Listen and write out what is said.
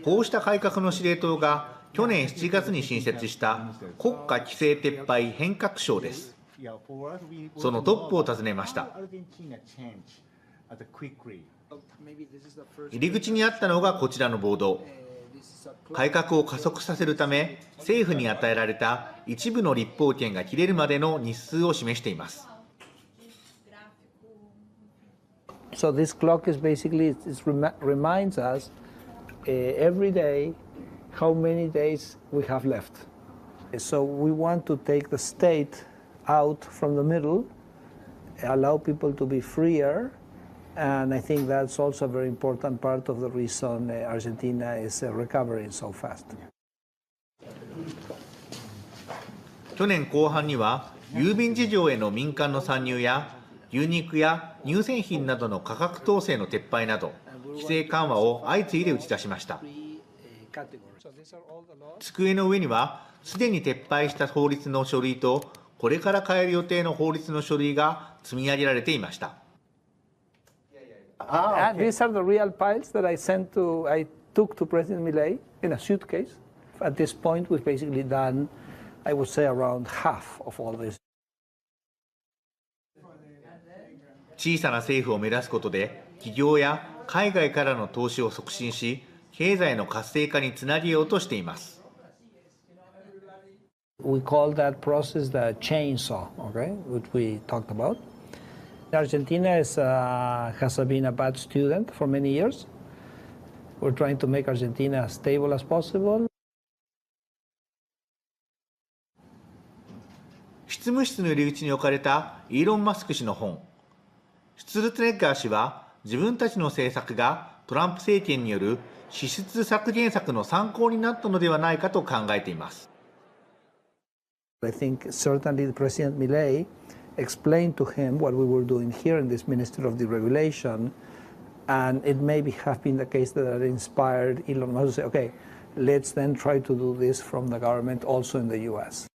こうした改革の司令塔が去年7月に新設した国家規制撤廃変革省です。そのトップを訪ねました。入り口にあったのがこちらのボード。改革を加速させるため、政府に与えられた一部の立法権が切れるまでの日数を示しています。So this clock is basically it reminds us every day how many days we have left. So we want to take the state out from the middle, allow people to be freer, and I think that's also a very important part of the reason Argentina is recovering so fast. 去年後半には郵便事業への民間の参入や牛肉や乳製品などの価格統制の撤廃など規制緩和を相次いで打ち出しました。机の上にはすでに撤廃した法律の書類とこれから変える予定の法律の書類が積み上げられていました。These are the real files that I took to President Milei in a suitcase. At this point, we've basically done, I would say, around half of all this. 小さな政府を目指すことで企業や海外からの投資を促進し、経済の活性化につなげようとしています。We call that process the chainsaw, okay, which we talked about. Argentina has been a bad student for many years. We're trying to make Argentina as stable as possible. 執務室の入り口に置かれたイーロン・マスク氏の本。シュツルツネッガー氏は自分たちの政策がトランプ政権による支出削減策の参考になったのではないかと考えています。I think certainly President Milei explained to him what we were doing here in this Ministry of Deregulation, and it maybe have been the case that it inspired Elon Musk to say, okay, let's then try to do this from the government also in the US.